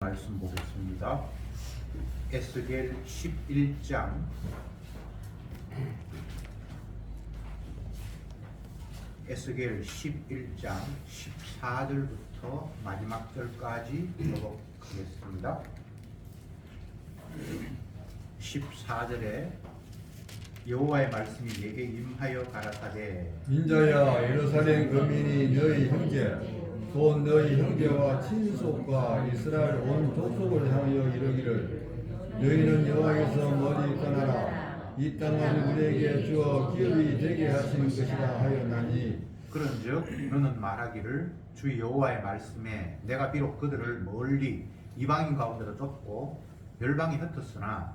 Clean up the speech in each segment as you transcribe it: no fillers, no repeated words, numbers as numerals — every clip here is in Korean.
말씀 보겠습니다. 에스겔 11장 14절부터 마지막 절까지 읽어보겠습니다. 14절에 여호와의 말씀이 내게 임하여 가라사대 인자야, 예루살렘 거민이 너희 형제 곧 너희 형제와 친속과 이스라엘 온 족속을 향하여 이르기를 너희는 여호와께서 멀리 떠나라. 이 땅은 우리에게 주어 기업이 되게 하시는 것이라 하였나니 그런즉 너는 말하기를 주 여호와의 말씀에 내가 비록 그들을 멀리 이방인 가운데로 쫓고 멸방이 흩었으나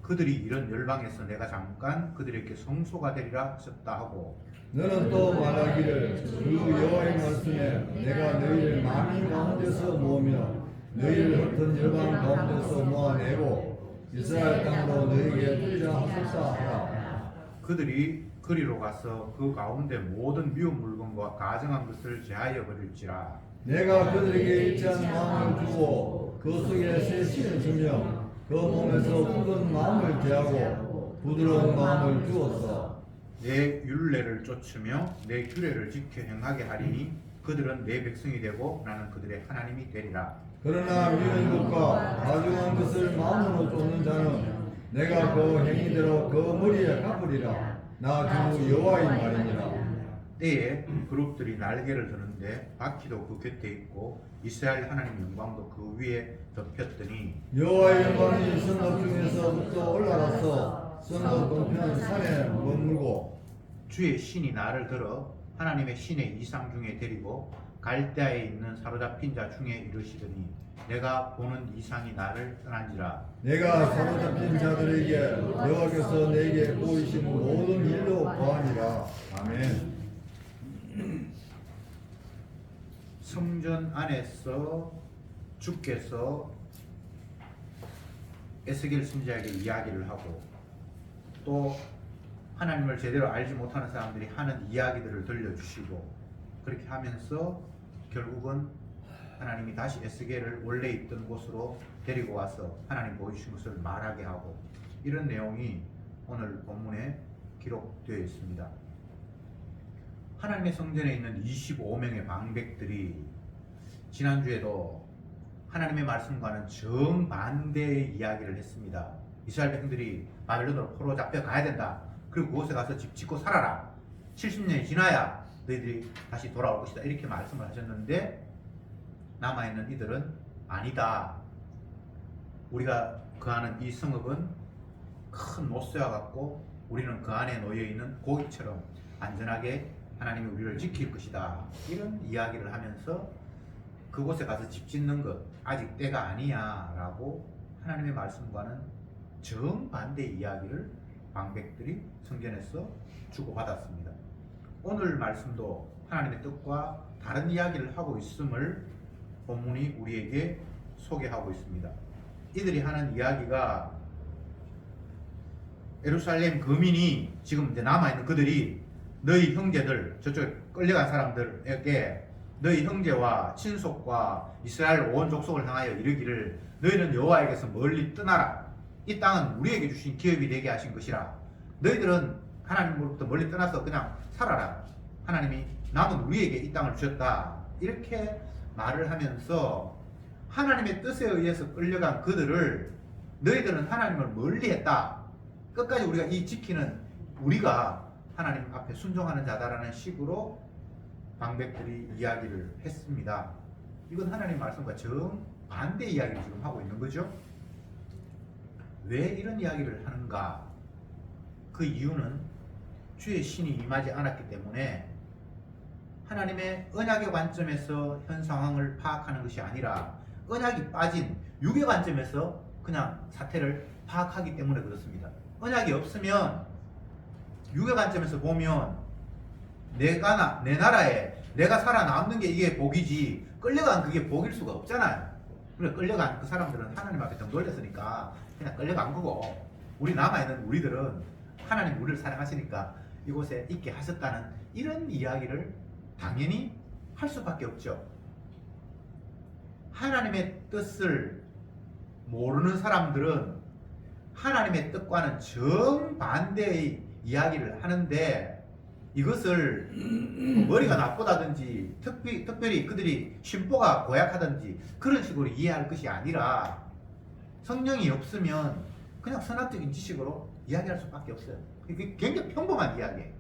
그들이 이런 멸방에서 내가 잠깐 그들에게 성소가 되리라 하셨다 하고 너는 또 말하기를 주 여호와의 말씀에 내가 너희를 만민 가운데서 모으며 너희를 흩은 열방 가운데서 모아내고 이스라엘 땅으로 너희에게 주리라 하셨다 하라. 그들이 그리로 가서 그 가운데 모든 미운 물건과 가증한 것을 제하여 버릴지라 내가 그들에게 일치한 마음을 주고 그 속에 새 신을 주며 그 몸에서 굳은 마음을 제하고 부드러운 마음을 주었어. 내 율례를 쫓으며 내 규례를 지켜 행하게 하리니 그들은 내 백성이 되고 나는 그들의 하나님이 되리라. 그러나 미운 것과 가증한 것을 마음으로 쫓는 자는 내가 그 행위대로 그 머리에 갚으리라. 나 주 여호와의 말이니라. 때에 그룹들이 날개를 드는데 바퀴도 그 곁에 있고 이스라엘 하나님 영광도 그 위에 덮였더니 여호와의 영광이 성읍 중에서부터 올라가서 성읍 동편 산에 머물고 주의 신이 나를 들어 하나님의 신의 이상 중에 데리고 갈대아에 있는 사로잡힌 자 중에 이르시더니 내가 보는 이상이 나를 떠난지라. 내가 사로잡힌 자들에게 여호와께서 내게 보이신 모든 일로 보하니라. 아멘. 성전 안에서 주께서 에스겔 선지자에게 이야기를 하고 또 하나님을 제대로 알지 못하는 사람들이 하는 이야기들을 들려주시고 그렇게 하면서 결국은 하나님이 다시 에스겔을 원래 있던 곳으로 데리고 와서 하나님 보여주신 것을 말하게 하고 이런 내용이 오늘 본문에 기록되어 있습니다. 하나님의 성전에 있는 25명의 방백들이 지난주에도 하나님의 말씀과는 정반대의 이야기를 했습니다. 이스라엘 백성들이 바벨론으로 포로 잡혀 가야 된다. 그리고 그곳에 가서 집 짓고 살아라. 70년이 지나야 너희들이 다시 돌아올 것이다. 이렇게 말씀을 하셨는데 남아있는 이들은 아니다. 우리가 거하는 이 성읍은 큰 못새와 같고 우리는 그 안에 놓여있는 고기처럼 안전하게 하나님이 우리를 지킬 것이다. 이런 이야기를 하면서 그곳에 가서 집 짓는 것 아직 때가 아니야 라고 하나님의 말씀과는 정반대의 이야기를 방백들이 성전에서 주고받았습니다. 오늘 말씀도 하나님의 뜻과 다른 이야기를 하고 있음을 본문이 우리에게 소개하고 있습니다. 이들이 하는 이야기가 예루살렘 거민이 지금 이제 남아있는 그들이 너희 형제들 저쪽에 끌려간 사람들에게 너희 형제와 친속과 이스라엘 온 족속을 향하여 이르기를 너희는 여호와에게서 멀리 떠나라. 이 땅은 우리에게 주신 기업이 되게 하신 것이라. 너희들은 하나님으로부터 멀리 떠나서 그냥 살아라. 하나님이 남은 우리에게 이 땅을 주셨다. 이렇게 말을 하면서 하나님의 뜻에 의해서 끌려간 그들을 너희들은 하나님을 멀리했다. 끝까지 우리가 이 지키는 우리가 하나님 앞에 순종하는 자다라는 식으로 방백들이 이야기를 했습니다. 이건 하나님 말씀과 정반대 이야기를 지금 하고 있는 거죠. 왜 이런 이야기를 하는가? 그 이유는 주의 신이 임하지 않았기 때문에 하나님의 언약의 관점에서 현 상황을 파악하는 것이 아니라 언약이 빠진 육의 관점에서 그냥 사태를 파악하기 때문에 그렇습니다. 언약이 없으면 육의 관점에서 보면 내 나라에 내가 살아남는 게 이게 복이지 끌려간 그게 복일 수가 없잖아요. 그래 끌려간 그 사람들은 하나님 앞에 등 돌렸으니까 그냥 끌려간 거고 우리 남아있는 우리들은 하나님 우리를 사랑하시니까 이곳에 있게 하셨다는 이런 이야기를 당연히 할 수밖에 없죠. 하나님의 뜻을 모르는 사람들은 하나님의 뜻과는 정반대의 이야기를 하는데 이것을 머리가 나쁘다든지 특별히 그들이 심보가 고약하든지 그런 식으로 이해할 것이 아니라 성령이 없으면 그냥 선학적인 지식으로 이야기할 수밖에 없어요. 이게 굉장히 평범한 이야기예요.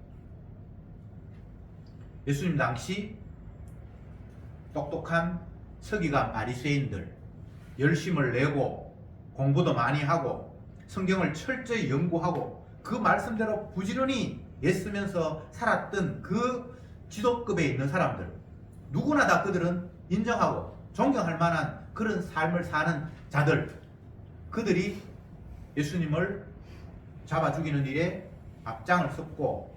예수님 당시 똑똑한 서기관 바리새인들 열심을 내고 공부도 많이 하고 성경을 철저히 연구하고 그 말씀대로 부지런히 애쓰면서 살았던 그 지도급에 있는 사람들 누구나 다 그들은 인정하고 존경할 만한 그런 삶을 사는 자들 그들이 예수님을 잡아 죽이는 일에 앞장을 섰고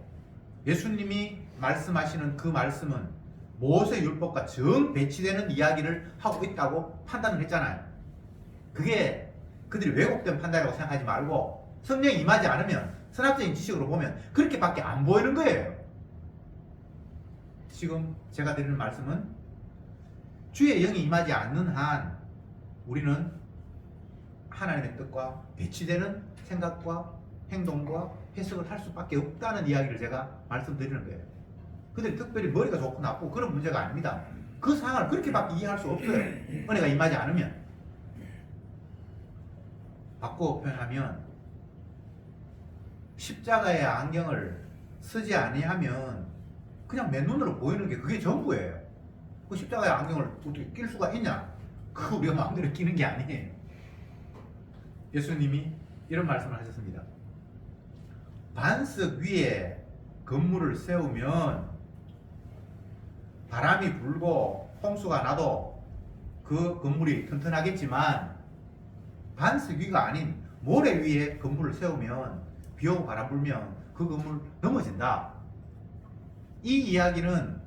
예수님이 말씀하시는 그 말씀은 모세 율법과 정 배치되는 이야기를 하고 있다고 판단을 했잖아요. 그게 그들이 왜곡된 판단이라고 생각하지 말고 성령이 임하지 않으면 선학적인 지식으로 보면 그렇게밖에 안 보이는 거예요. 지금 제가 드리는 말씀은 주의 영이 임하지 않는 한 우리는 하나님의 뜻과 배치되는 생각과 행동과 해석을 할 수밖에 없다는 이야기를 제가 말씀드리는 거예요. 근데 특별히 머리가 좋고 나쁘고 그런 문제가 아닙니다. 그 상황을 그렇게밖에 이해할 수 없어요. 은혜가 임하지 않으면. 바꿔 표현하면 십자가의 안경을 쓰지 아니하면 그냥 맨눈으로 보이는 게 그게 전부예요. 그 십자가의 안경을 어떻게 낄 수가 있냐? 그거 우리가 마음대로 끼는 게 아니에요. 예수님이 이런 말씀을 하셨습니다. 반석 위에 건물을 세우면 바람이 불고 홍수가 나도 그 건물이 튼튼하겠지만 반석 위가 아닌 모래 위에 건물을 세우면 비 오고 바람 불면 그 건물 넘어진다. 이 이야기는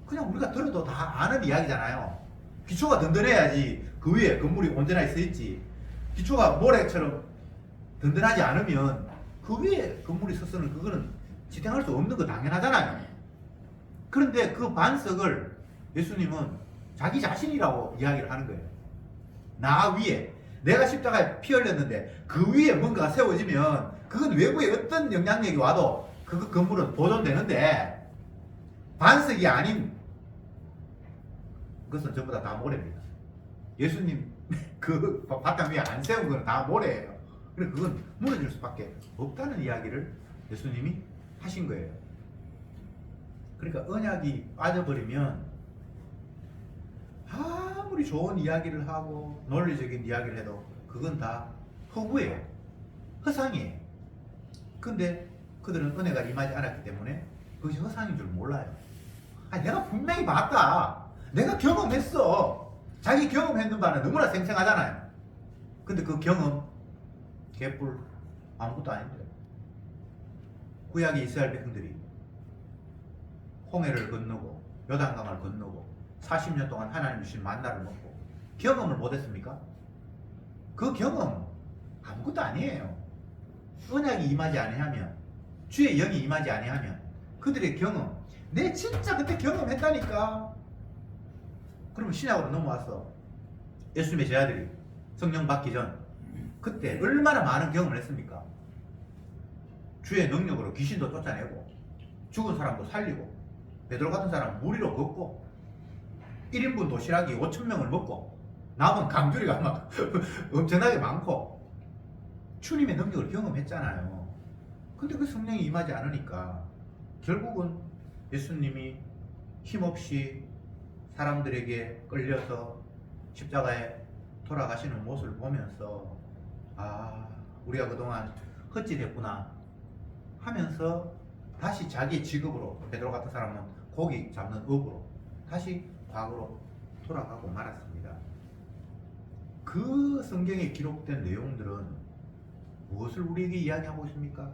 그냥 우리가 들어도 다 아는 이야기잖아요. 기초가 든든해야지 그 위에 건물이 온전하게 서 있지. 기초가 모래처럼 든든하지 않으면 그 위에 건물이 섰으면 그거는 지탱할 수 없는 거 당연하잖아요. 그런데 그 반석을 예수님은 자기 자신이라고 이야기를 하는 거예요. 나 위에 내가 십자가에 피 흘렸는데 그 위에 뭔가가 세워지면 그건 외부에 어떤 영향력이 와도 그 건물은 보존되는데 반석이 아닌 그것은 전부 다 모래입니다. 예수님 그 바탕 위에 안 세운 건 다 모래예요. 그래서 그건 무너질 수밖에 없다는 이야기를 예수님이 하신 거예요. 그러니까 언약이 빠져버리면 아무리 좋은 이야기를 하고 논리적인 이야기를 해도 그건 다 허구예요. 허상이에요. 근데 그들은 은혜가 임하지 않았기 때문에 그것이 허상인 줄 몰라요. 내가 분명히 봤다. 내가 경험했어. 자기 경험했는 바는 너무나 생생하잖아요. 근데 그 경험 개뿔 아무것도 아닌데 구약의 이스라엘 백성들이 홍해를 건너고 요단강을 건너고 40년 동안 하나님 주신 만나를 먹고 경험을 못했습니까? 그 경험 아무것도 아니에요. 언약이 임하지 아니하면 주의 영이 임하지 아니하면 그들의 경험 내 진짜 그때 경험했다니까. 그러면 신약으로 넘어와서 예수님의 제자들이 성령 받기 전 그때 얼마나 많은 경험을 했습니까? 주의 능력으로 귀신도 쫓아내고 죽은 사람도 살리고 베드로 같은 사람 무리로 걷고 1인분 도시락이 5,000명을 먹고 남은 강줄이가 막 엄청나게 많고 주님의 능력을 경험했잖아요. 근데 그 성령이 임하지 않으니까 결국은 예수님이 힘없이 사람들에게 끌려서 십자가에 돌아가시는 모습을 보면서 우리가 그동안 헛짓했구나 하면서 다시 자기의 직업으로 베드로 같은 사람은 고기 잡는 업으로 다시 과거로 돌아가고 말았습니다. 그 성경에 기록된 내용들은 무엇을 우리에게 이야기하고 있습니까?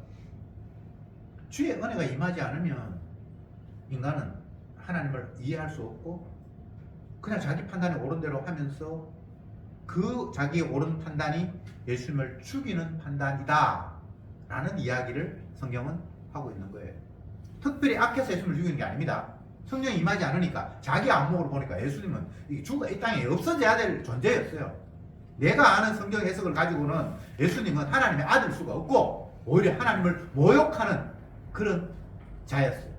주의 은혜가 임하지 않으면 인간은 하나님을 이해할 수 없고 그냥 자기 판단이 옳은 대로 하면서 그 자기의 옳은 판단이 예수님을 죽이는 판단이다 라는 이야기를 성경은 하고 있는 거예요. 특별히 악해서 예수님을 죽이는 게 아닙니다. 성령이 임하지 않으니까 자기 안목으로 보니까 예수님은 이 땅에 없어져야 될 존재였어요. 내가 아는 성경 해석을 가지고는 예수님은 하나님의 아들 수가 없고 오히려 하나님을 모욕하는 그런 자였어요.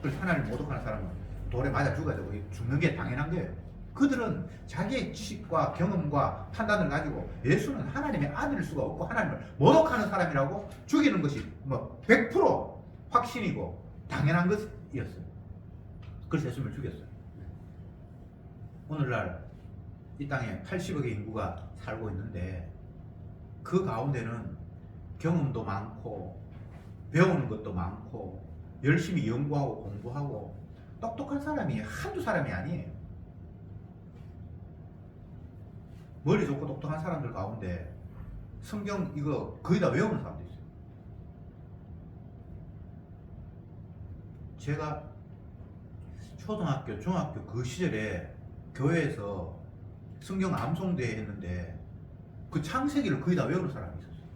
그래서 하나님을 모독하는 사람은 돌에 맞아 죽어야 되고 죽는 게 당연한 거예요. 그들은 자기의 지식과 경험과 판단을 가지고 예수는 하나님의 아들일 수가 없고 하나님을 모독하는 사람이라고 죽이는 것이 뭐 100% 확신이고 당연한 것이었어요. 그래서 예수님을 죽였어요. 오늘날 이 땅에 80억의 인구가 살고 있는데 그 가운데는 경험도 많고 배우는 것도 많고 열심히 연구하고 공부하고 똑똑한 사람이 한두 사람이 아니에요. 머리 좋고 똑똑한 사람들 가운데 성경 이거 거의 다 외우는 사람도 있어요. 제가 초등학교, 중학교 그 시절에 교회에서 성경 암송대회 했는데 그 창세기를 거의 다 외우는 사람이 있었어요.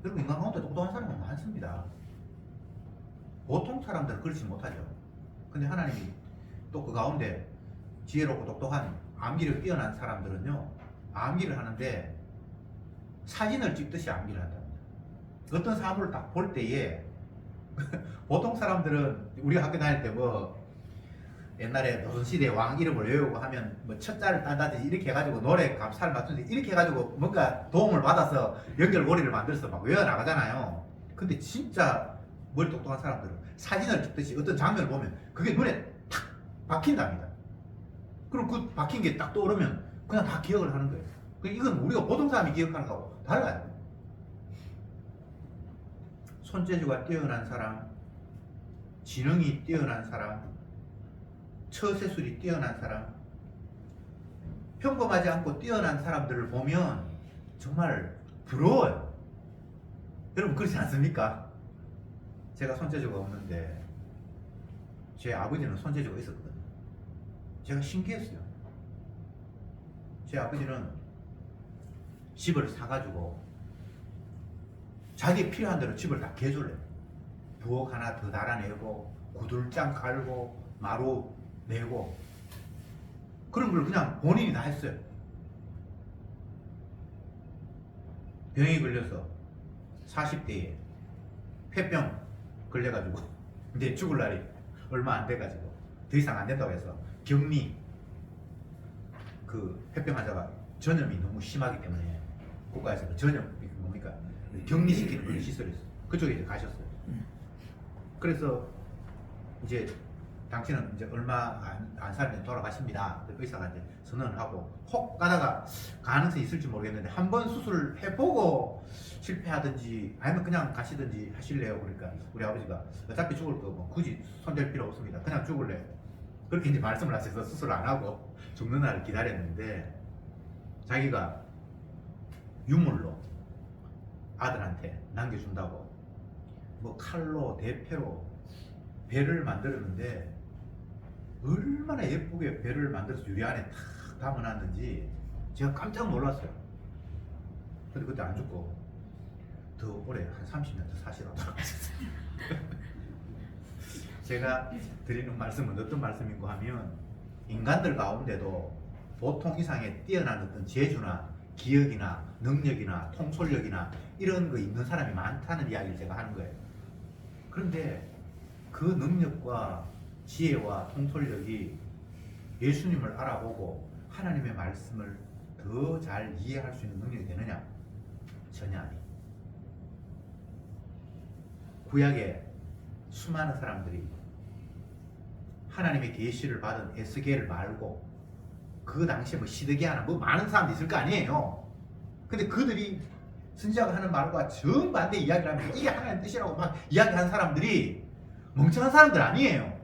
여러분 인간 가운데 똑똑한 사람은 많습니다. 보통 사람들은 그렇지 못하죠. 근데 하나님이 또 그 가운데 지혜롭고 똑똑한 암기를 뛰어난 사람들은요 암기를 하는데 사진을 찍듯이 암기를 한답니다. 어떤 사물을 딱 볼 때에 보통 사람들은 우리가 학교 다닐 때 뭐 옛날에 조선시대 왕 이름을 외우고 하면 뭐 첫자를 딴다든지 이렇게 해가지고 노래 감사를 맞추는데 이렇게 해가지고 뭔가 도움을 받아서 연결고리를 만들어서 막 외워나가잖아요. 근데 진짜 머리 똑똑한 사람들은 사진을 찍듯이 어떤 장면을 보면 그게 눈에 탁 박힌답니다. 그럼 그 박힌 게 딱 떠오르면 그냥 다 기억을 하는 거예요. 이건 우리가 보통 사람이 기억하는 거하고 달라요. 손재주가 뛰어난 사람, 지능이 뛰어난 사람, 처세술이 뛰어난 사람, 평범하지 않고 뛰어난 사람들을 보면 정말 부러워요. 여러분 그렇지 않습니까? 제가 손재주가 없는데 제 아버지는 손재주가 있었거든요. 제가 신기했어요. 제 아버지는 집을 사가지고 자기 필요한 대로 집을 다 개조를 해요. 부엌 하나 더 달아내고 구들장 갈고 마루 내고 그런 걸 그냥 본인이 다 했어요. 병이 걸려서 40대에 폐병 걸려가지고 이제 죽을 날이 얼마 안 돼가지고 더 이상 안 된다고 해서 격리 그 폐병 환자가 전염이 너무 심하기 때문에 국가에서 그 전염 뭡니까 격리시키는 그런 시설이 있어요. 그쪽에 이제 가셨어요. 그래서 이제 당신은 이제 얼마 안 살면 돌아가십니다. 의사가 이제 선언을 하고 혹 가다가 가능성이 있을지 모르겠는데 한번 수술을 해보고 실패하든지 아니면 그냥 가시든지 하실래요? 그러니까 우리 아버지가 어차피 죽을 거 뭐 굳이 손댈 필요 없습니다. 그냥 죽을래요. 그렇게 이제 말씀을 하셔서 수술 안 하고 죽는 날을 기다렸는데 자기가 유물로 아들한테 남겨준다고 뭐 칼로 대패로 배를 만들었는데 얼마나 예쁘게 배를 만들어서 유리 안에 탁 담아놨는지 제가 깜짝 놀랐어요. 근데 그때 안 죽고 더 오래 한 30년 더 사시라고 돌아가셨어요. 제가 드리는 말씀은 어떤 말씀인가 하면 인간들 가운데도 보통 이상의 뛰어난 어떤 재주나 기억이나 능력이나 통솔력이나 이런 거 있는 사람이 많다는 이야기를 제가 하는 거예요. 그런데 그 능력과 지혜와 통솔력이 예수님을 알아보고 하나님의 말씀을 더 잘 이해할 수 있는 능력이 되느냐? 전혀 아니. 구약에 수많은 사람들이 하나님의 계시를 받은 에스겔을 말고 그 당시에 뭐 시드기야나 뭐 많은 사람들이 있을 거 아니에요. 근데 그들이 선지자가 하는 말과 정반대 이야기를 하면 이게 하나님의 뜻이라고 막 이야기하는 사람들이 멍청한 사람들 아니에요.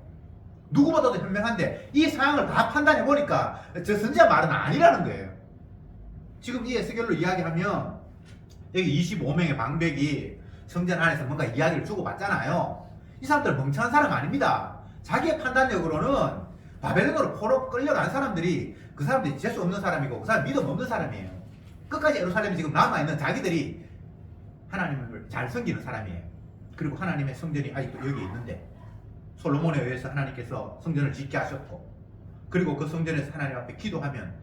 누구보다도 현명한데 이 상황을 다 판단해 보니까 저 선지자 말은 아니라는 거예요. 지금 이 에스겔로 이야기하면 여기 25명의 방백이 성전 안에서 뭔가 이야기를 주고받잖아요. 이 사람들 멍청한 사람 아닙니다. 자기의 판단력으로는 바벨론으로 포로 끌려간 사람들이 그 사람들이 재수 없는 사람이고 그 사람 믿음 없는 사람이에요. 끝까지 예루살렘에 지금 남아있는 자기들이 하나님을 잘 섬기는 사람이에요. 그리고 하나님의 성전이 아직도 여기 있는데 솔로몬에 의해서 하나님께서 성전을 짓게 하셨고 그리고 그 성전에서 하나님 앞에 기도하면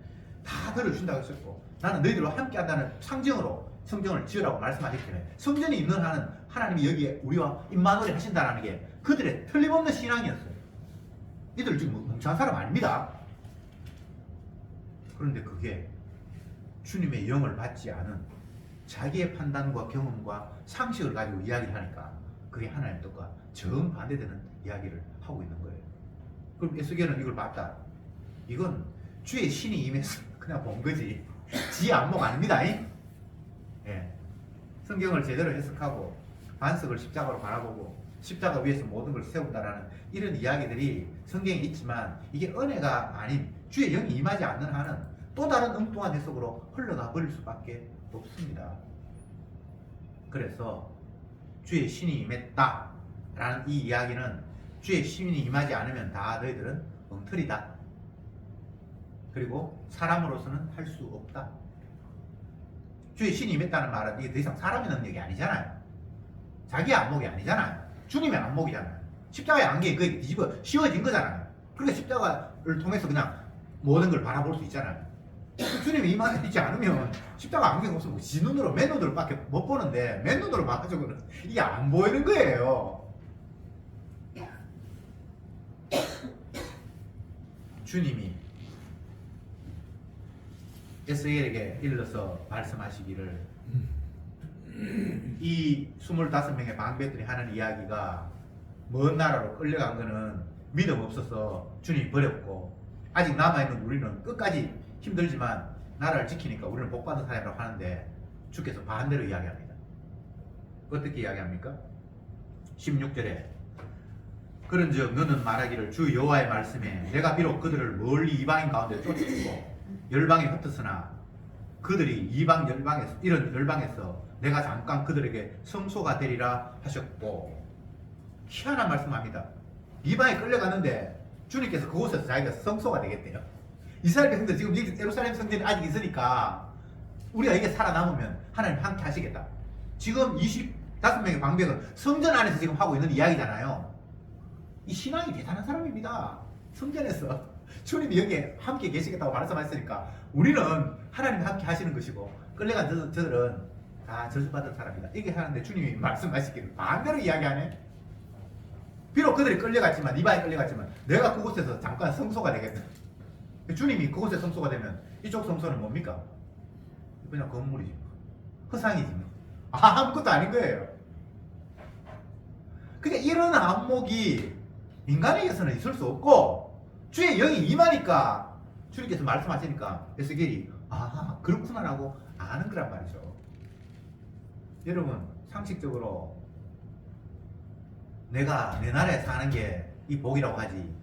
다 들어준다고 했었고 나는 너희들과 함께 한다는 상징으로 성경을 지으라고 말씀하셨기 때문에 성전이 있는 한은 하나님이 여기에 우리와 임마누엘 하신다는 게 그들의 틀림없는 신앙이었어요. 이들 지금 멍청한 사람 아닙니다. 그런데 그게 주님의 영을 받지 않은 자기의 판단과 경험과 상식을 가지고 이야기를 하니까 그게 하나님의 뜻과 정반대되는 이야기를 하고 있는 거예요. 그럼 에스겔은 이걸 봤다. 이건 주의 신이 임해서 그냥 본 거지. 지 안목 아닙니다. 예. 성경을 제대로 해석하고 반석을 십자가로 바라보고 십자가 위에서 모든 걸 세운다라는 이런 이야기들이 성경에 있지만 이게 은혜가 아닌 주의 영이 임하지 않는 한은 또 다른 엉뚱한 해석으로 흘러가 버릴 수밖에 없습니다. 그래서 주의 신이 임했다 라는 이 이야기는 주의 신이 임하지 않으면 다 너희들은 엉터리다. 그리고 사람으로서는 할 수 없다. 주의 신이 임했다는 말은 이게 더 이상 사람의 능력이 아니잖아요. 자기의 안목이 아니잖아요. 주님의 안목이잖아요. 십자가의 안경이 그게 뒤집어 씌워진 거잖아요. 그러니까 십자가를 통해서 그냥 모든 걸 바라볼 수 있잖아요. 주님이 임하지 않으면 십자가 안경 없으면 지 눈으로 맨눈으로 밖에 못 보는데 맨눈으로 봐가지고는 이게 안 보이는 거예요. 주님이 에스겔에게 일러서 말씀하시기를 이 25명의 방백들이 하는 이야기가 먼 나라로 끌려간 거는 믿음 없어서 주님이 버렸고 아직 남아있는 우리는 끝까지 힘들지만 나라를 지키니까 우리는 복받은 사람이라고 하는데 주께서 반대로 이야기합니다. 어떻게 이야기합니까? 16절에 그런즉 너는 말하기를 주 여호와의 말씀에 내가 비록 그들을 멀리 이방인 가운데 쫓아주고 열방에 흩었으나 그들이 이방 열방에서 이런 열방에서 내가 잠깐 그들에게 성소가 되리라 하셨고 희한한 말씀합니다. 이방에 끌려가는데 주님께서 그곳에서 자기가 성소가 되겠대요. 이스라엘 백성들 지금 여기 예루살렘 성전이 아직 있으니까 우리가 이게 살아남으면 하나님 함께 하시겠다. 지금 25명의 방백은 성전 안에서 지금 하고 있는 이야기잖아요. 이 신앙이 대단한 사람입니다. 성전에서 주님이 여기에 함께 계시겠다고 말씀하셨으니까 우리는 하나님이 함께 하시는 것이고 끌려간 저들은 다 저주받은 사람이다. 이렇게 하는데 주님이 말씀하시기를 반대로 이야기하네. 비록 그들이 끌려갔지만 이방에 끌려갔지만 내가 그곳에서 잠깐 성소가 되겠다. 주님이 그곳에 성소가 되면 이쪽 성소는 뭡니까? 그냥 건물이지. 허상이지. 아무것도 아닌 거예요. 그러니까 이런 안목이 인간에게서는 있을 수 없고 주의 영이 임하니까 주님께서 말씀하시니까 에스겔이 아 그렇구나라고 아는 거란 말이죠. 여러분 상식적으로 내가 내 나라에 사는 게 이 복이라고 하지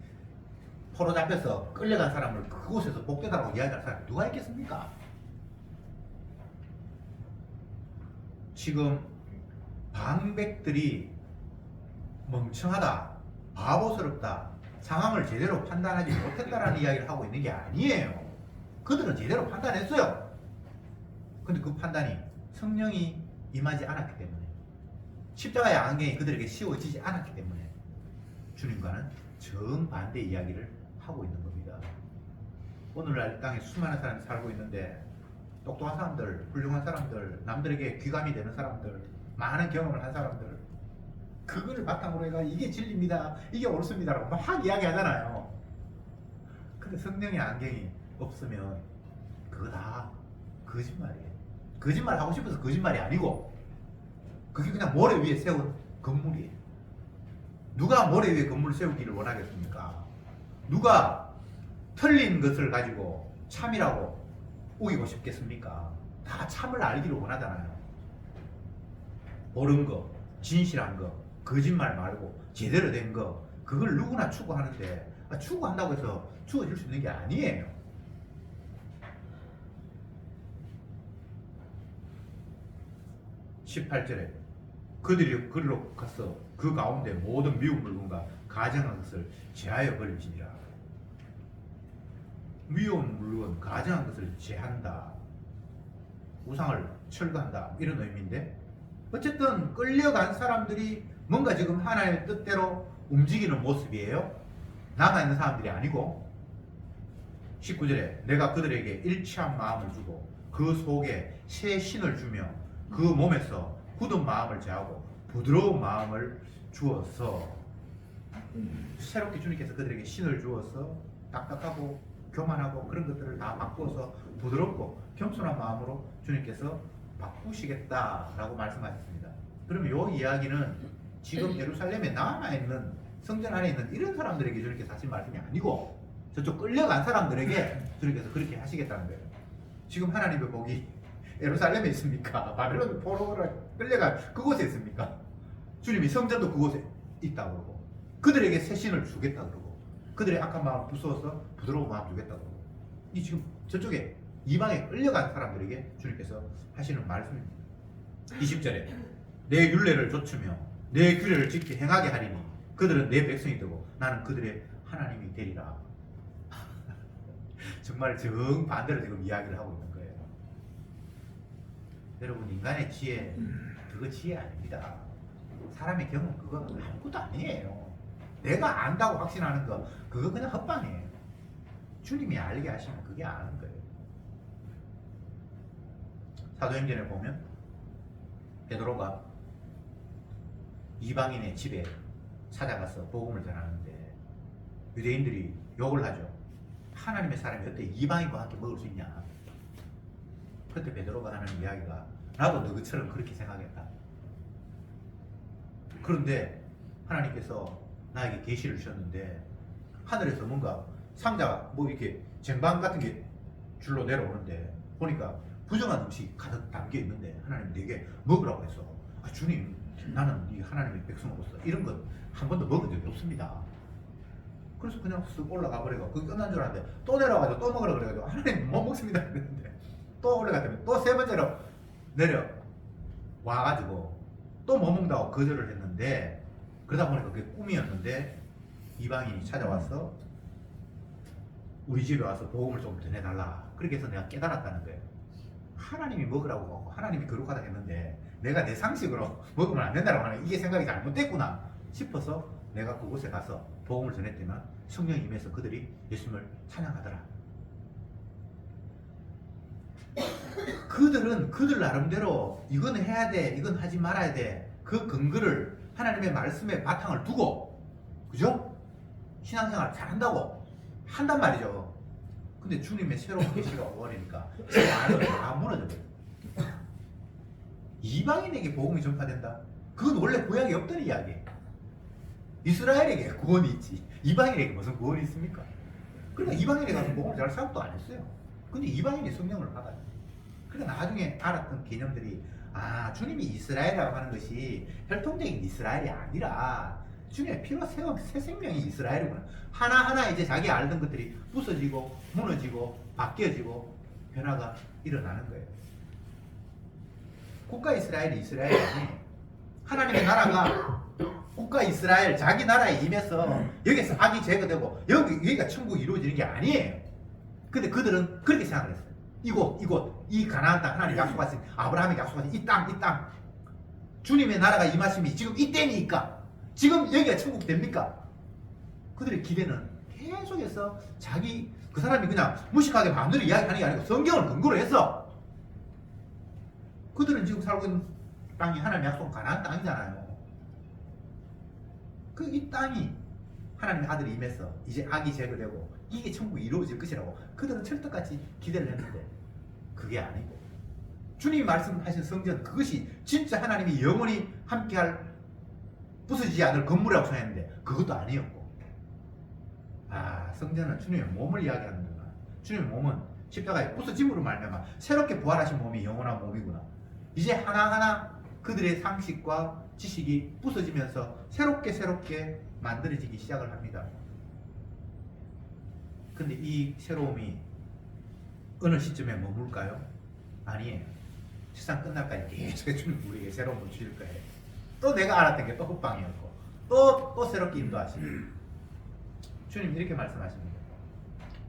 포로 잡혀서 끌려간 사람을 그곳에서 복되다라고 이야기할 사람이 누가 있겠습니까? 지금 방백들이 멍청하다, 바보스럽다, 상황을 제대로 판단하지 못했다라는 이야기를 하고 있는 게 아니에요. 그들은 제대로 판단했어요. 근데 그 판단이 성령이 임하지 않았기 때문에 십자가의 안경이 그들에게 씌워지지 않았기 때문에 주님과는 정반대 이야기를 하고 있는 겁니다. 오늘날 땅에 수많은 사람이 살고 있는데 똑똑한 사람들, 훌륭한 사람들, 남들에게 귀감이 되는 사람들, 많은 경험을 한 사람들 그걸 바탕으로 해가 이게 진리입니다, 이게 옳습니다라고 막 이야기하잖아요. 근데 성령의 안경이 없으면 그거 다 거짓말이에요. 거짓말 하고 싶어서 거짓말이 아니고 그게 그냥 모래 위에 세운 건물이에요. 누가 모래 위에 건물을 세우기를 원하겠습니까? 누가 틀린 것을 가지고 참이라고 우기고 싶겠습니까? 다 참을 알기를 원하잖아요. 옳은 거, 진실한 거, 거짓말 말고 제대로 된 거, 그걸 누구나 추구하는데 추구한다고 해서 주어질 수 있는 게 아니에요. (18절에) 그들이 그리로 가서 그 가운데 모든 미운 물건과 가증한 것을 제하여 버릴지니라. 미운 물건, 가증한 것을 제한다, 우상을 철거한다, 이런 의미인데 어쨌든 끌려간 사람들이 뭔가 지금 하나님의 뜻대로 움직이는 모습이에요. 남아있는 사람들이 아니고 19절에 내가 그들에게 일치한 마음을 주고 그 속에 새 신을 주며 그 몸에서 굳은 마음을 제하고 부드러운 마음을 주어서 새롭게 주님께서 그들에게 신을 주어서 딱딱하고 교만하고 그런 것들을 다 바꾸어서 부드럽고 겸손한 마음으로 주님께서 바꾸시겠다라고 말씀하셨습니다. 그러면 이 이야기는 지금 예루살렘에 남아있는 성전 안에 있는 이런 사람들에게 주님께서 하신 말씀이 아니고 저쪽 끌려간 사람들에게 주님께서 그렇게 하시겠다는 거예요. 지금 하나님의 복이 예루살렘에 있습니까? 바벨론 포로로 끌려간 그곳에 있습니까? 주님이 성전도 그곳에 있다고 그러고 그들에게 새 신을 주겠다 그러고 그들의 악한 마음을 부수어서 부드러운 마음 주겠다 그러고 이 지금 저쪽에 이방에 끌려간 사람들에게 주님께서 하시는 말씀입니다. 20절에 내 율례를 좇으며 내 규례를 지켜 행하게 하리니 그들은 내 백성이 되고 나는 그들의 하나님이 되리라. 정말 정반대로 지금 이야기를 하고 있는 거예요. 여러분, 인간의 지혜 그거 지혜 아닙니다. 사람의 경험 그거 아무것도 아니에요. 내가 안다고 확신하는 거 그거 그냥 헛방이에요. 주님이 알게 하시면 그게 아는 거예요. 사도행전에 보면 베드로가 이방인의 집에 찾아가서 복음을 전하는데 유대인들이 욕을 하죠. 하나님의 사람이 어떻게 이방인과 함께 먹을 수 있냐. 그때 베드로가 하는 이야기가 나도 너희처럼 그렇게 생각했다. 그런데 하나님께서 나에게 계시를 주셨는데 하늘에서 뭔가 상자가 뭐 이렇게 쟁반 같은 게 줄로 내려오는데 보니까 부정한 음식이 가득 담겨 있는데 하나님 내게 먹으라고 했어. 아, 주님, 나는 이 하나님의 백성으로서 이런 것 한 번도 먹은 적이 없습니다. 그래서 그냥 쓱 올라가 버리고 그게 끝난 줄 알았는데 또 내려와가지고 또 먹으라 그래가지고 하나님 못 먹습니다 그랬는데 또 올라갔더니 또 세 번째로 내려 와가지고 또 못 먹는다고 거절을 했는데 그러다 보니까 그게 꿈이었는데 이방인이 찾아와서 우리 집에 와서 복음을 좀 전해달라. 그렇게 해서 내가 깨달았다는 거예요. 하나님이 먹으라고 하고 하나님이 거룩하다 했는데 내가 내 상식으로 먹으면 안 된다고 하는 이게 생각이 잘못됐구나 싶어서 내가 그곳에 가서 복음을 전했더만 성령이 임해서 그들이 예수님을 찬양하더라. 그들은 그들 나름대로 이건 해야 돼, 이건 하지 말아야 돼. 그 근거를 하나님의 말씀에 바탕을 두고, 그죠? 신앙생활 잘한다고 한단 말이죠. 근데 주님의 새로운 계시가 오버리니까 그 안에서 다 무너져버려요. 이방인에게 복음이 전파된다? 그건 원래 구약에 없던 이야기예요. 이스라엘에게 구원이 있지 이방인에게 무슨 구원이 있습니까? 그러니까 이방인에 가서 복음을 잘 생각도 안 했어요. 근데 이방인이 성령을 받아요. 그러니까 나중에 알았던 개념들이 아, 주님이 이스라엘이라고 하는 것이 혈통적인 이스라엘이 아니라 주님의 피로 세운 새 생명이 이스라엘이구나. 하나하나 이제 자기 알던 것들이 부서지고 무너지고 바뀌어지고 변화가 일어나는 거예요. 국가 이스라엘이 이스라엘이 아니에요. 하나님의 나라가 국가 이스라엘 자기 나라에 임해서 여기서 악이 제거되고 여기가 천국이 이루어지는 게 아니에요. 근데 그들은 그렇게 생각을 했어요. 이곳 이 가나안 땅 하나님 약속하신 아브라함이 약속하신 이 땅 주님의 나라가 임하심이 지금 이때니까 지금 여기가 천국 됩니까? 그들의 기대는 계속해서 자기 그 사람이 그냥 무식하게 마음대로 이야기하는 게 아니고 성경을 근거로 했어. 그들은 지금 살고 있는 땅이 하나님 약속한 가나안 땅이잖아요. 그 이 땅이 하나님의 아들이 임해서 이제 악이 제거되고 이게 천국이 이루어질 것이라고 그들은 철떡같이 기대를 했는데 그게 아니고 주님이 말씀하신 성전 그것이 진짜 하나님이 영원히 함께할 부서지지 않을 건물이라고 생각했는데 그것도 아니었고 아 성전은 주님의 몸을 이야기하는구나. 주님의 몸은 십자가에 부서짐으로 말미암아 새롭게 부활하신 몸이 영원한 몸이구나. 이제 하나하나 그들의 상식과 지식이 부서지면서 새롭게 만들어지기 시작을 합니다. 근데 이 새로움이 어느 시점에 머물까요? 아니에요. 세상 끝날까지 계속 주님 우리에게 새로운 걸 주실 거예요. 또 내가 알았던 게 또 헛방이었고 또 새롭게 인도하시고 주님 이렇게 말씀하십니다.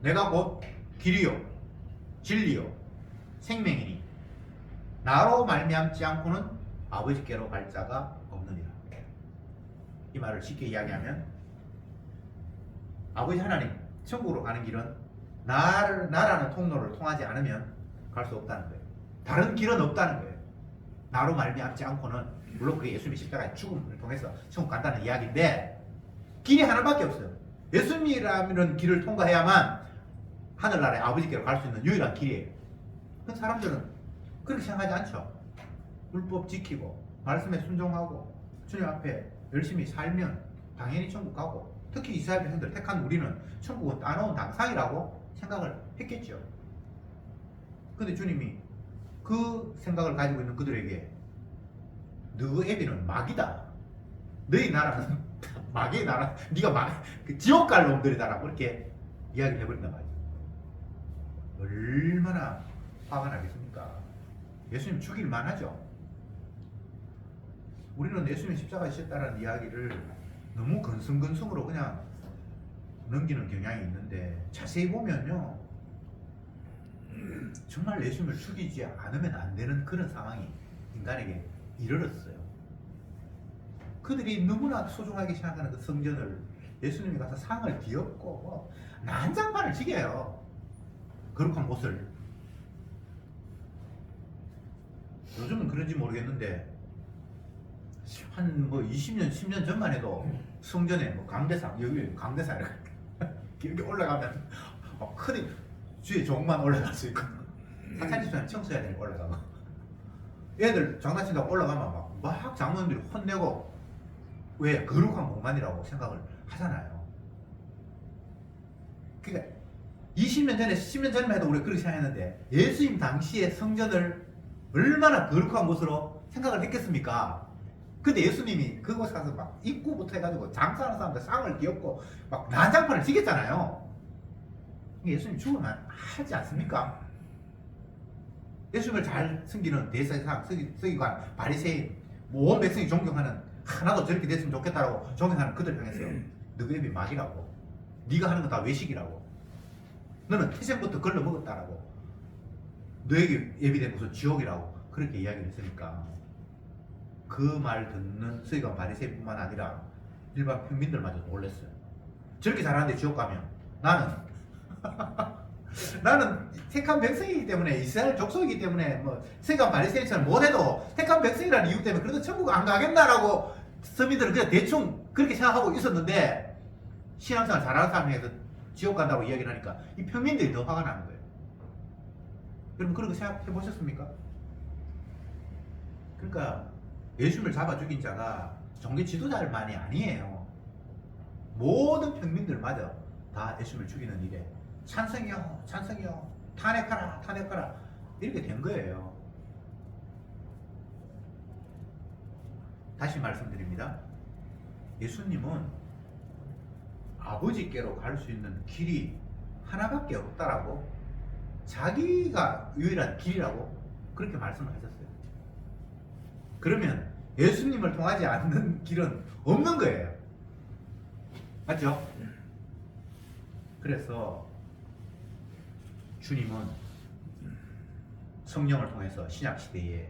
내가 곧 길이요 진리요 생명이니 나로 말미암지 않고는 아버지께로 갈 자가 없느니라. 이 말을 쉽게 이야기하면 아버지 하나님 천국으로 가는 길은 나라는 통로를 통하지 않으면 갈 수 없다는 거예요. 다른 길은 없다는 거예요. 나로 말미암지 않고는, 물론 그게 예수님의 십자가의 죽음을 통해서 천국 간다는 이야기인데, 길이 하나밖에 없어요. 예수님이라는 길을 통과해야만 하늘나라의 아버지께로 갈 수 있는 유일한 길이에요. 그 사람들은 그렇게 생각하지 않죠. 율법 지키고 말씀에 순종하고 주님 앞에 열심히 살면 당연히 천국 가고, 특히 이스라엘 백성들 택한 우리는 천국은 따놓은 당상이라고 생각을 했겠죠. 근데 주님이 그 생각을 가지고 있는 그들에게 너 애비는 마귀다, 너희 나라는 마귀의 나라, 네가 그 지옥 갈 놈들이다라고 이렇게 이야기를 해버린단 말이죠. 얼마나 화가 나겠습니까? 예수님 죽일만 하죠. 우리는 예수님 십자가에 지셨다는 이야기를 너무 근성근성으로 그냥 넘기는 경향이 있는데, 자세히 보면요, 정말 예수님을 죽이지 않으면 안 되는 그런 상황이 인간에게 이르렀어요. 그들이 너무나 소중하게 생각하는 그 성전을 예수님이 가서 상을 뒤엎고 난장판을 지게요. 거룩한 곳을. 요즘은 그런지 모르겠는데 한 뭐 20년, 10년 전만 해도 성전에 뭐 강대상, 여기 강대상 이렇게 올라가면 크게 주에 종만 올라갈 수 있고, 사찰집사는 청소해야 되니까 올라가고, 애들 장난친다고 올라가면 막 장로님들이 혼내고, 왜? 거룩한 공간이라고 생각을 하잖아요. 그러니까 20년 전에, 10년 전만 해도 우리가 그렇게 생각했는데, 예수님 당시의 성전을 얼마나 거룩한 곳으로 생각을 했겠습니까? 근데 예수님이 그곳에 가서 막 입구부터 해가지고 장사하는 사람들 상을 뒤엎고 막 난장판을 지겠잖아요. 예수님 죽으면 하지 않습니까? 예수님을 잘 섬기는 대제사장, 서기관, 바리새인, 온 백성이 존경하는, 하나도 저렇게 됐으면 좋겠다라고 존경하는 그들 향해서 너희 애비 마귀라고, 네가 하는 건 다 외식이라고, 너는 태생부터 걸러 먹었다라고, 너에게 예비된 곳은 지옥이라고 그렇게 이야기를 했으니까, 그 말 듣는 서기관 바리새인뿐만 아니라 일반 평민들마저 놀랐어요. 저렇게 잘하는데 지옥 가면 나는 택한 백성이기 때문에, 이스라엘 족속이기 때문에 뭐 서기관 바리새인처럼 못해도 택한 백성이라는 이유 때문에 그래도 천국 안 가겠나라고 서민들은 그냥 대충 그렇게 생각하고 있었는데, 신앙생활 잘하는 사람에서 지옥 간다고 이야기를 하니까 이 평민들이 더 화가 나는 거예요. 여러분 그렇게 생각해 보셨습니까? 그러니까 예수님을 잡아 죽인 자가 종교 지도자들만이 아니에요. 모든 평민들마저 다 예수님을 죽이는 일에 찬성이요, 찬성이요, 탄핵하라, 탄핵하라 이렇게 된 거예요. 다시 말씀드립니다. 예수님은 아버지께로 갈 수 있는 길이 하나밖에 없다라고, 자기가 유일한 길이라고 그렇게 말씀을 하셨어요. 그러면 예수님을 통하지 않는 길은 없는 거예요. 맞죠? 그래서 주님은 성령을 통해서 신약시대에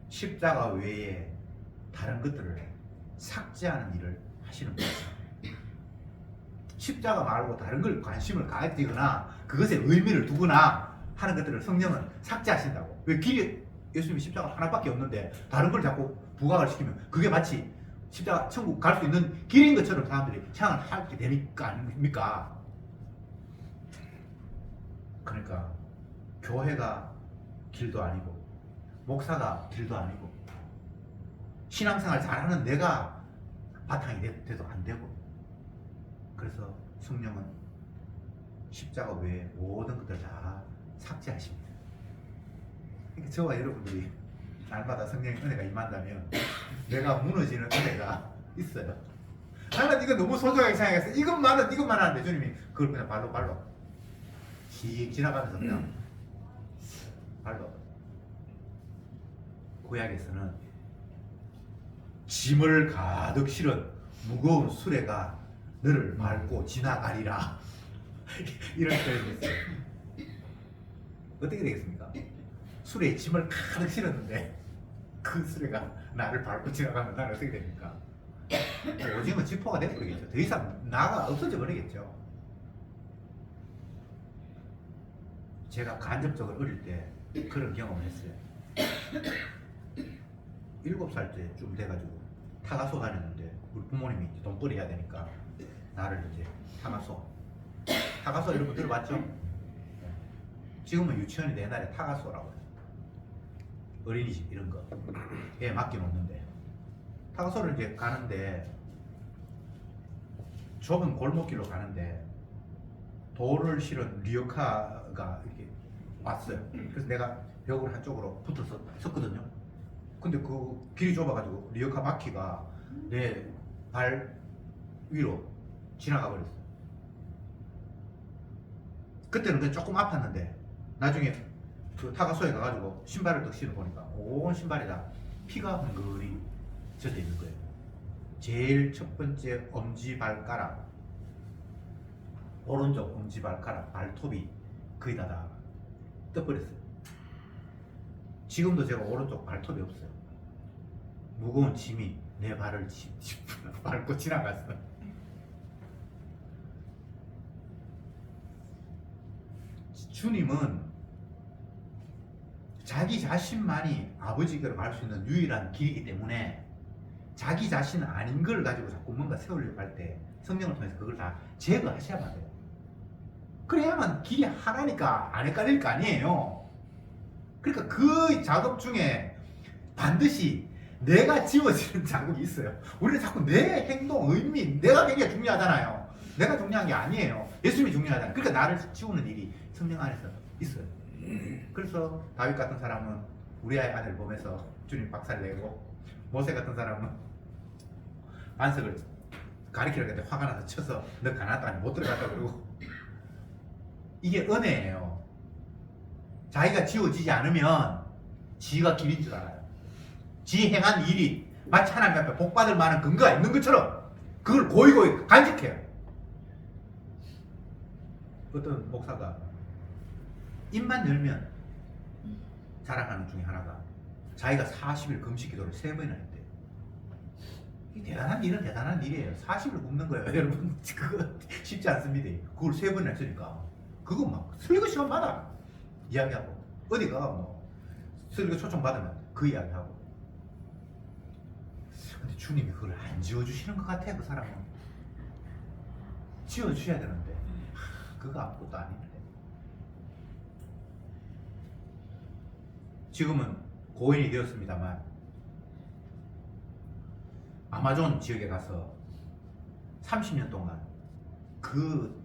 십자가 외에 다른 것들을 삭제하는 일을 하시는 거예요. 십자가 말고 다른 걸 관심을 가지거나 그것에 의미를 두거나 하는 것들을 성령은 삭제하신다고. 왜? 길이 예수님이 십자가 하나밖에 없는데 다른 걸 자꾸 부각을 시키면 그게 마치 십자가 천국 갈 수 있는 길인 것처럼 사람들이 생각을 하게 되니까 아닙니까? 그러니까 교회가 길도 아니고 목사가 길도 아니고 신앙생활 잘하는 내가 바탕이 돼도 안 되고, 그래서 성령은 십자가 외에 모든 것들을 다 삭제하십니다. 그러니까 저와 여러분들이 날마다 성령의 은혜가 임한다면 내가 무너지는 은혜가 있어요. 나는 이거 너무 소중하게 생각해서 이것만 하는데 주님이 그걸 그냥 발로 씩 지나가면서 그냥 발로. 구약에서는 짐을 가득 실은 무거운 수레가 너를 밟고 지나가리라 이런 표현이 있어요. 어떻게 되겠습니까? 수레에 짐을 가득 실었는데 그 수레가 나를 밟고 지나가면 나는 어떻게 됩니까? 오징어 지포가 돼버리겠죠. 더 이상 나가 없어져 버리겠죠. 제가 간접적으로 어릴 때 그런 경험을 했어요. 7살 때쯤 돼가지고 타가소 다녔는데 우리 부모님이 이제 돈벌이 해야 되니까 나를 이제 타가소 이런 거 들어봤죠? 지금은 유치원인데 옛날에 타가소라고 해요. 어린이집 이런 거에 맡겨놓는데 타가소를 이제 가는데 좁은 골목길로 가는데 돌을 실은 리어카가 이렇게 왔어요. 그래서 내가 벽을 한쪽으로 붙어서 섰거든요. 근데 그 길이 좁아가지고 리어카 바퀴가 내 발 위로 지나가 버렸어. 그때는 그냥 조금 아팠는데 나중에 그 타가소에 가가지고 신발을 딱 신어보니까 온 신발이 다 피가 흥건히 젖어 있는 거예요. 제일 첫 번째 엄지발가락, 오른쪽 엄지발가락, 발톱이 거의 다 떠버렸어요. 지금도 제가 오른쪽 발톱이 없어요. 무거운 짐이 내 발을 밟고 지나갔어. 주님은 자기 자신만이 아버지께로 갈 수 있는 유일한 길이기 때문에 자기 자신 아닌 걸 가지고 자꾸 뭔가 세우려고 할 때 성령을 통해서 그걸 다 제거하셔야만 돼요. 그래야만 길이 하나니까 안 헷갈릴 거 아니에요. 그러니까 그 작업 중에 반드시 내가 지워지는 작업이 있어요. 우리는 자꾸 내 행동, 의미, 내가 굉장히 중요하잖아요. 내가 중요한 게 아니에요. 예수님이 중요하잖아요. 그러니까 나를 지우는 일이 성령 안에서 있어요. 그래서 다윗 같은 사람은 우리 아이 아들 보면서 주님 박살 내고, 모세 같은 사람은 안석을 가리키려고 했는데 화가 나서 쳐서 너 가나다 아니 못 들어갔다 그러고. 이게 은혜예요. 자기가 지워지지 않으면 지가 길인 줄 알아요. 지 행한 일이 마치 하나님 앞에 복받을 만한 근거가 있는 것처럼 그걸 고이고이 간직해요. 어떤 목사가 입만 열면 자랑하는 중에 하나가 자기가 40일 금식 기도를 3번이나 했대요. 이 대단한 일은 대단한 일이에요. 40일 굶는 거예요. 여러분 그거 쉽지 않습니다. 그걸 3번이나 했으니까 그거 막 설교 시간마다 이야기하고 어디가 뭐 설교 초청 받으면 그 이야기하고. 근데 주님이 그걸 안 지워주시는 것 같아요. 그 사람은 지워주셔야 되는데 그거 아무것도 아닌데. 지금은 고인이 되었습니다만 아마존 지역에 가서 30년 동안 그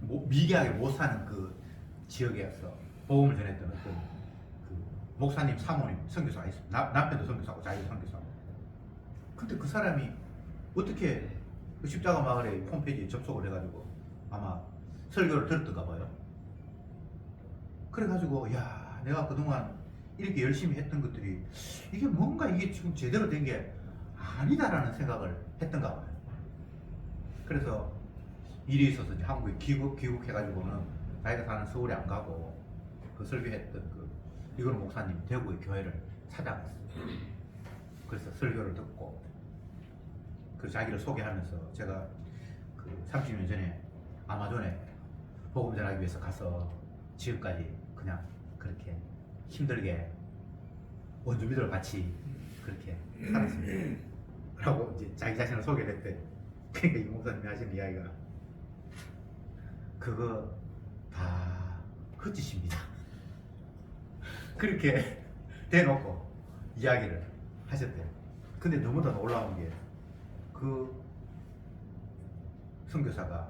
미개하게 못 사는 그 지역에서 복음을 전했던 어떤 그 목사님 사모님 선교사가 있습니다. 남편도 선교사고 자기도 선교사고. 근데 그 사람이 어떻게 그 십자가 마을에 홈페이지에 접속을 해가지고 아마 설교를 들었던가 봐요. 그래가지고 야 내가 그동안 이렇게 열심히 했던 것들이 이게 뭔가 이게 지금 제대로 된 게 아니다라는 생각을 했던가 봐요. 그래서 일이 있어서 이제 한국에 귀국해가지고는 자기가 사는 서울에 안 가고 그 설교했던 그 이거는 목사님 대구의 교회를 찾아갔어요. 그래서 설교를 듣고 그 자기를 소개하면서 제가 그 30년 전에 아마존에 복음 전하기 위해서 가서 지금까지 그냥 그렇게 힘들게 원주민들과 같이 그렇게 살았습니다. 라고 이제 자기 자신을 소개를 했대. 그러니까 이 목사님이 하시는 이야기가 그거 다 헛짓입니다. 그렇게 대놓고 이야기를 하셨대요. 근데 너무나 놀라운 게 그 선교사가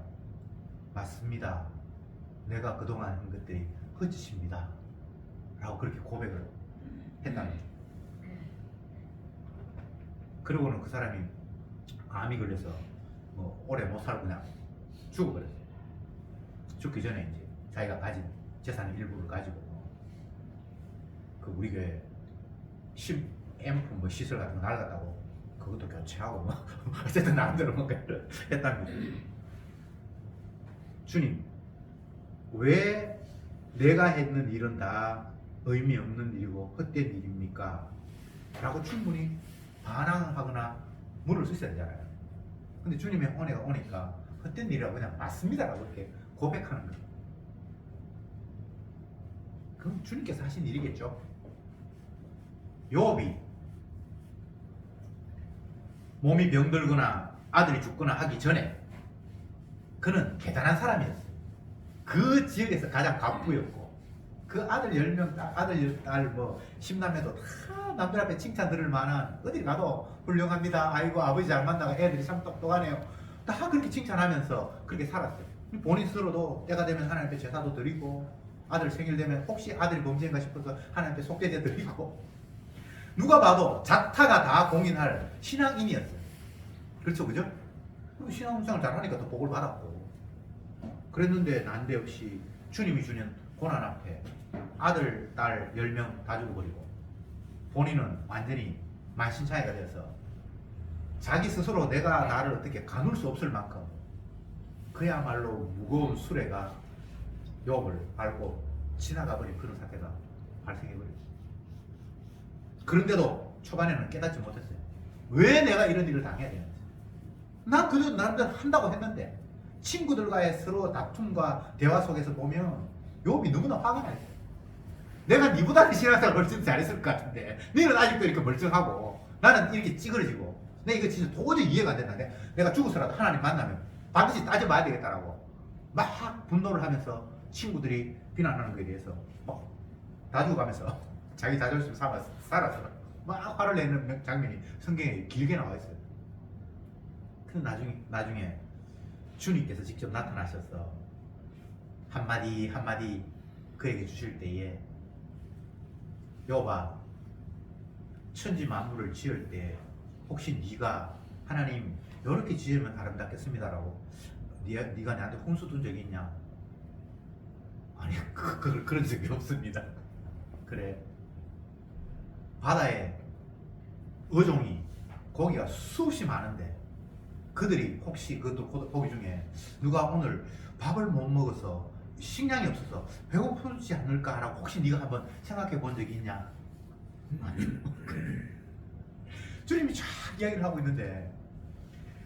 맞습니다. 내가 그동안 한 것들이 헛짓입니다. 라고 그렇게 고백을 했다는 거죠. 그러고는 그 사람이 암이 걸려서 뭐 오래 못 살고 그냥 죽어버렸어요. 죽기 전에 이제 자기가 가진 재산 일부를 가지고 그 우리 교회 앰프 뭐 시설 같은 거 날아갔다고 그것도 교체하고 뭐 어쨌든 나름대로 뭔가 했답니다. 주님 왜 내가 했는 일은 다 의미 없는 일이고 헛된 일입니까? 라고 충분히 반항하거나 물을 수 있어야 되잖아요. 근데 주님의 은혜가 오니까 헛된 일이라고 그냥 맞습니다 라고 이렇게 고백하는 거예요. 그건 주님께서 하신 일이겠죠. 요업이 몸이 병들거나 아들이 죽거나 하기 전에 그는 대단한 사람이었어요. 그 지역에서 가장 갑부였고 그 아들 10명, 아들 딸 뭐 10남매도 다 남들 앞에 칭찬 들을 만한 어디 가도 훌륭합니다. 아이고 아버지 잘 만나고 애들이 참 똑똑하네요. 다 그렇게 칭찬하면서 그렇게 살았어요. 본인 스스로도 때가 되면 하나님 앞에 제사도 드리고 아들 생일 되면 혹시 아들이 범죄인가 싶어서 하나님 앞에 속죄제 드리고 누가 봐도 자타가 다 공인할 신앙인이었어요. 그렇죠, 그죠? 그리고 신앙생활 잘하니까 더 복을 받았고 그랬는데 난데없이 주님이 주는 고난 앞에 아들, 딸 10명 다 죽어버리고 본인은 완전히 만신창이가 돼서 자기 스스로 내가 나를 어떻게 가눌 수 없을 만큼 그야말로 무거운 수레가 욥을 밟고 지나가버린 그런 사태가 발생해버렸어요. 그런데도 초반에는 깨닫지 못했어요. 왜 내가 이런 일을 당해야 되는지. 난 그래도 나름대로 한다고 했는데 친구들과의 서로 다툼과 대화 속에서 보면 욥이 너무나 화가 나 있어요. 내가 니보다 신앙생활 훨씬 잘했을 것 같은데 너는 아직도 이렇게 멀쩡하고 나는 이렇게 찌그러지고 내가 이거 진짜 도저히 이해가 안 된다. 내가 죽어서라도 하나님 만나면 반드시 따져봐야 되겠다라고 막 분노를 하면서 친구들이 비난하는 것에 대해서 막 다 죽어가면서 자기 자존심 살아서 막 화를 내는 장면이 성경에 길게 나와 있어요. 근데 나중에 주님께서 직접 나타나셔서 한마디 한마디 그에게 주실 때에 욥아 천지 만물을 지을 때 혹시 네가 하나님 이렇게 지으면 아름답겠습니다라고 네가 나한테 혼수 둔 적이 있냐? 아니 그런 적이 없습니다. 그래 바다에 어종이 고기가 수없이 많은데 그들이 혹시 그것도 고기 중에 누가 오늘 밥을 못 먹어서 식량이 없어서 배고프지 않을까라고 혹시 네가 한번 생각해 본 적이 있냐? 아니요. 주님이 쫙 이야기를 하고 있는데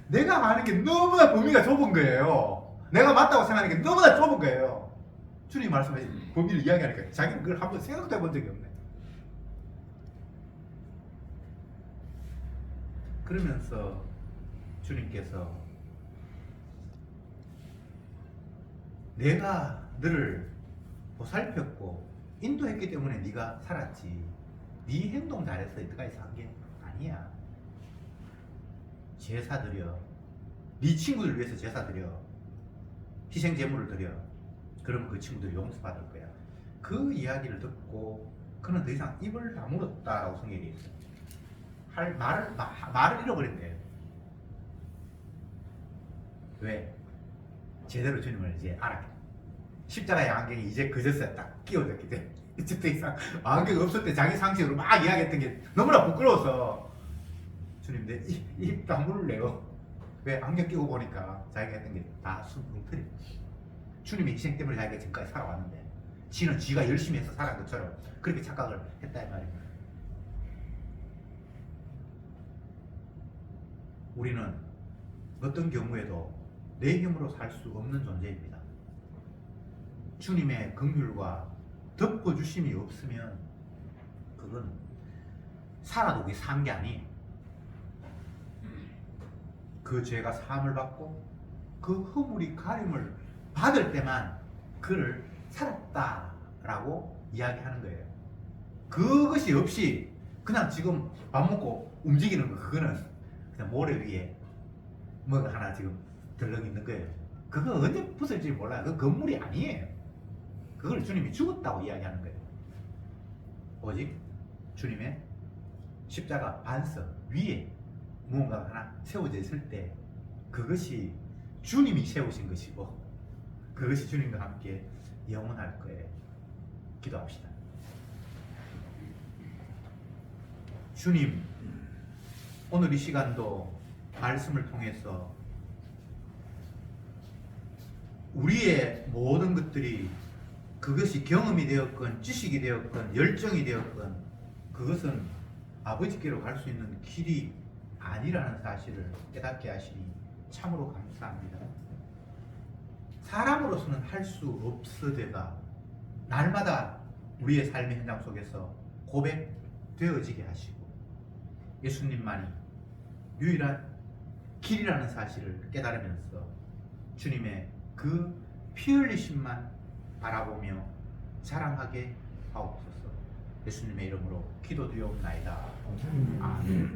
내가 아는 게 너무나 범위가 좁은 거예요. 내가 맞다고 생각하는 게 너무나 좁은 거예요. 주님이 말씀하신 범위를 이야기하니까 자기는 그걸 한번 생각도 해본 적이 없네. 그러면서 주님께서 내가 너를 보살폈고 인도했기 때문에 네가 살았지 네 행동 잘해서 이때까지 산 게 아니야. 제사 드려, 네 친구들 위해서 제사 드려, 희생 제물을 드려. 그러면 그 친구들이 용서받을 거야. 그 이야기를 듣고 그는 더 이상 입을 다물었다라고 성경이 있어요. 할 말을 잃어버린대요. 왜? 제대로 주님을 이제 알았기 때문에. 십자가의 안경이 이제 그제서야 딱 끼워졌기 때문에 이제 더 이상 안경이 없을 때 자기 상식으로 막 이야기했던 게 너무나 부끄러워서 주님 내 입 다물래요. 왜? 안경 끼고 보니까 자기가 했던 게 다 엉터리. 주님의 희생 때문에 자기가 지금까지 살아왔는데 지는 지가 열심히 해서 살아간 것처럼 그렇게 착각을 했다 이 말입니다. 우리는 어떤 경우에도 내 힘으로 살 수 없는 존재입니다. 주님의 긍휼과 덮어주심이 없으면 그건 살아도 그게 산 게 아니에요. 그 죄가 사함을 받고 그 허물이 가림을 받을 때만 그를 살았다라고 이야기하는 거예요. 그것이 없이 그냥 지금 밥 먹고 움직이는 거 그거는 그냥 모래 위에 뭐가 하나 지금 덜렁 있는 거예요. 그거 언제 부서질지 몰라요. 그 건물이 아니에요. 그걸 주님이 죽었다고 이야기하는 거예요. 오직 주님의 십자가 반석 위에 무언가 하나 세워져 있을 때 그것이 주님이 세우신 것이고 그것이 주님과 함께 영원할 거예요. 기도합시다. 주님, 오늘 이 시간도 말씀을 통해서 우리의 모든 것들이 그것이 경험이 되었건 지식이 되었건 열정이 되었건 그것은 아버지께로 갈 수 있는 길이 아니라는 사실을 깨닫게 하시니 참으로 감사합니다. 사람으로서는 할 수 없으되가 날마다 우리의 삶의 현장 속에서 고백되어지게 하시고 예수님만이 유일한 길이라는 사실을 깨달으면서 주님의 그 피 흘리심만 바라보며 자랑하게 하옵소서. 예수님의 이름으로 기도드리옵나이다. 아멘.